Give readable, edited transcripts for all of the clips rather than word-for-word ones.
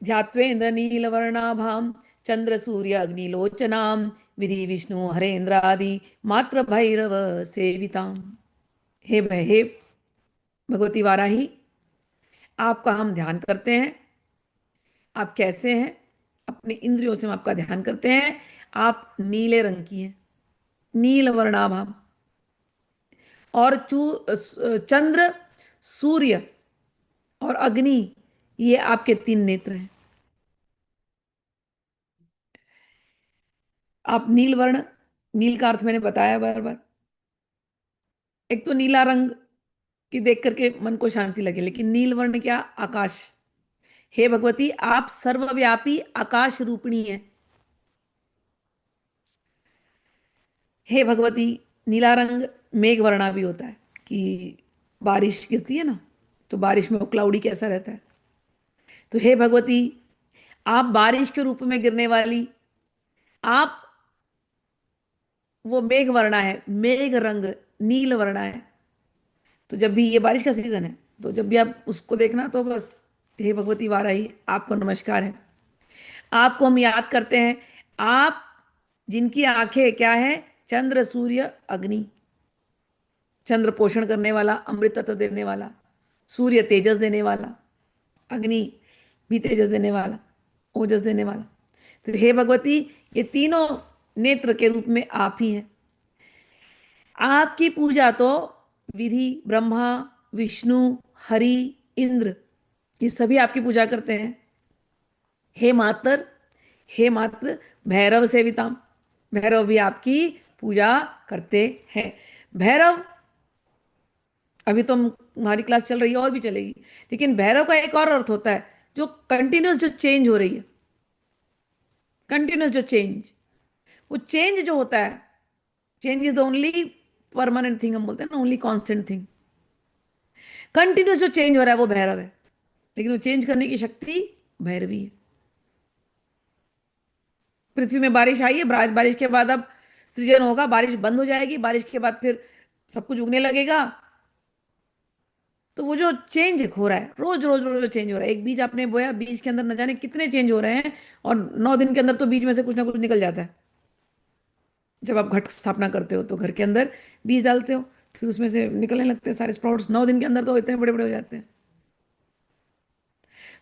ध्यात्वेन्द्र नीलवर्णाभां चंद्र सूर्य अग्निलोचनां विधि विष्णु हरेन्द्रादि मात्र भैरव सेविताम। हे भगवती वाराही, आपका हम ध्यान करते हैं। आप कैसे हैं? अपने इंद्रियों से हम आपका ध्यान करते हैं। आप नीले रंग की हैं, नील वर्णाभा। और चंद्र, सूर्य और अग्नि, ये आपके तीन नेत्र हैं। आप नील वर्ण, नील का अर्थ मैंने बताया बार बार। एक तो नीला रंग की देख करके मन को शांति लगे, लेकिन नील वर्ण क्या? आकाश। हे भगवती, आप सर्वव्यापी आकाश रूपिणी हैं। हे भगवती, नीला रंग मेघ वर्णा भी होता है कि बारिश गिरती है ना, तो बारिश में वो क्लाउडी कैसा रहता है। तो हे भगवती, आप बारिश के रूप में गिरने वाली, आप वो मेघ वर्णा है, मेघ रंग नील वर्णा है। तो जब भी ये बारिश का सीजन है, तो जब भी आप उसको देखना तो बस हे भगवती वाराही, आपको नमस्कार है। आपको हम याद करते हैं। आप जिनकी आंखें क्या है? चंद्र सूर्य अग्नि। चंद्र पोषण करने वाला, अमृत तत्व देने वाला, सूर्य तेजस देने वाला, अग्नि भी तेजस देने वाला, ओजस देने वाला। तो हे भगवती, ये तीनों नेत्र के रूप में आप ही हैं। आपकी पूजा तो विधि ब्रह्मा, विष्णु, हरि, इंद्र, ये सभी आपकी पूजा करते हैं। हे मातर, हे मात्र भैरव सेविताम, भैरव भी आपकी पूजा करते हैं। भैरव, अभी तो हमारी क्लास चल रही है और भी चलेगी, लेकिन भैरव का एक और अर्थ होता है, जो कंटिन्यूस, जो चेंज हो रही है, कंटिन्यूस जो चेंज, वो चेंज जो होता है, change is the only permanent thing, हम बोलते हैं ना, ओनली कांस्टेंट थिंग। कंटिन्यूस जो चेंज हो रहा है वो भैरव है, लेकिन वो चेंज करने की शक्ति भैरवी है। पृथ्वी में बारिश आई है, बारिश के बाद अब सृजन होगा, बारिश बंद हो जाएगी, बारिश के बाद फिर सब कुछ उगने लगेगा। तो वो जो चेंज हो रहा है, रोज रोज रोज चेंज हो रहा है। एक बीज आपने बोया, बीज के अंदर न जाने कितने चेंज हो रहे हैं, और 9 दिन के अंदर तो बीज में से कुछ ना कुछ निकल जाता है। जब आप घट स्थापना करते हो तो घर के अंदर बीज डालते हो, फिर उसमें से निकलने लगते हैं सारे स्प्राउट्स। 9 दिन के अंदर तो इतने बड़े बड़े हो जाते हैं।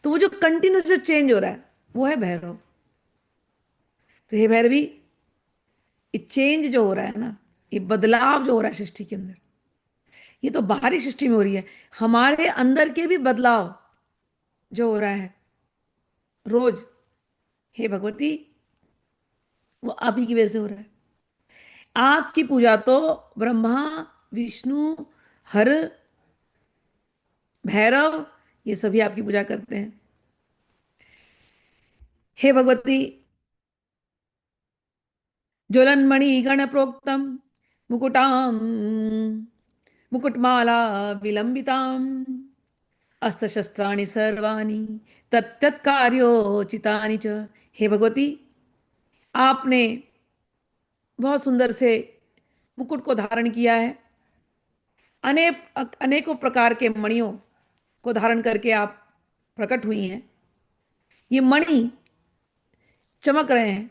तो वो जो कंटिन्यूस जो चेंज हो रहा है, वो है भैरव। तो हे भैरवी, ये चेंज जो हो रहा है ना, ये बदलाव जो हो रहा है सृष्टि के अंदर, ये तो बाहरी सृष्टि में हो रही है। हमारे अंदर के भी बदलाव जो हो रहा है रोज, हे भगवती, वो आप ही की वजह से हो रहा है। आपकी पूजा तो ब्रह्मा, विष्णु, हर, भैरव, ये सभी आपकी पूजा करते हैं। हे भगवती, ज्वलनमणि गण प्रोक्तम मुकुटाम मुकुटमाला विलंबिताम अस्त्रशस्त्राणि सर्वाणि तत्तत्कार्योचितानि च। हे भगवती, आपने बहुत सुंदर से मुकुट को धारण किया है। अनेकों प्रकार के मणियों को धारण करके आप प्रकट हुई हैं। ये मणि चमक रहे हैं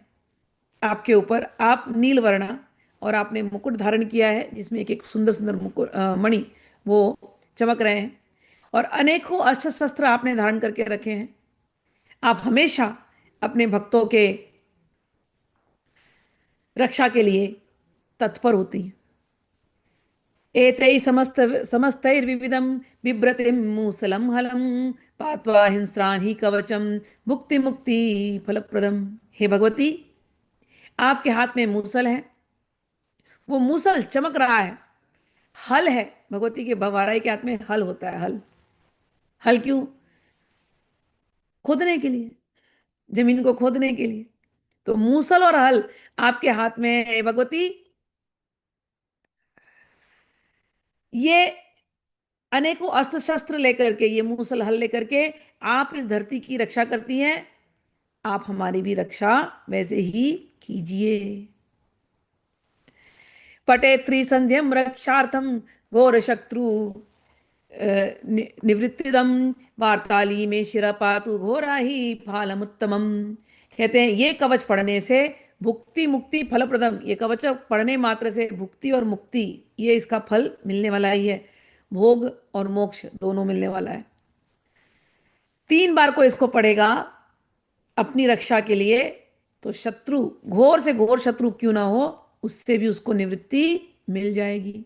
आपके ऊपर। आप नीलवर्णा, और आपने मुकुट धारण किया है जिसमें एक एक सुंदर सुंदर मुकुट मणि वो चमक रहे हैं। और अनेकों अस्त्र शस्त्र आपने धारण करके रखे हैं। आप हमेशा अपने भक्तों के रक्षा के लिए तत्पर होती हैं। एतै समस्तैर्विविधं बिभ्रतिं मूसलं हलं पात्वा हिंस्रान् ही कवचम मुक्ति मुक्ति फलप्रदम। हे भगवती, आपके हाथ में मूसल है, वो मूसल चमक रहा है। हल है, भगवती के भवाराई के हाथ में हल होता है। हल, हल क्यों? खोदने के लिए, जमीन को खोदने के लिए। तो मूसल और हल आपके हाथ में है भगवती। ये अनेकों अस्त्र शस्त्र लेकर के, ये मूसल हल लेकर के आप इस धरती की रक्षा करती हैं। आप हमारी भी रक्षा वैसे ही कीजिए। पटे त्रिसंध्यम रक्षार्थम घोर शत्रु निवृत्तिदम वार्ताली में शिरपातु घोराही फालमुत्तमम। कहते हैं ये कवच पढ़ने से भुक्ति मुक्ति फलप्रदम, ये कवच पढ़ने मात्र से भुक्ति और मुक्ति ये इसका फल मिलने वाला ही है, भोग और मोक्ष दोनों मिलने वाला है। 3 बार को इसको पढ़ेगा अपनी रक्षा के लिए, तो शत्रु, घोर से घोर शत्रु क्यों ना हो, उससे भी उसको निवृत्ति मिल जाएगी।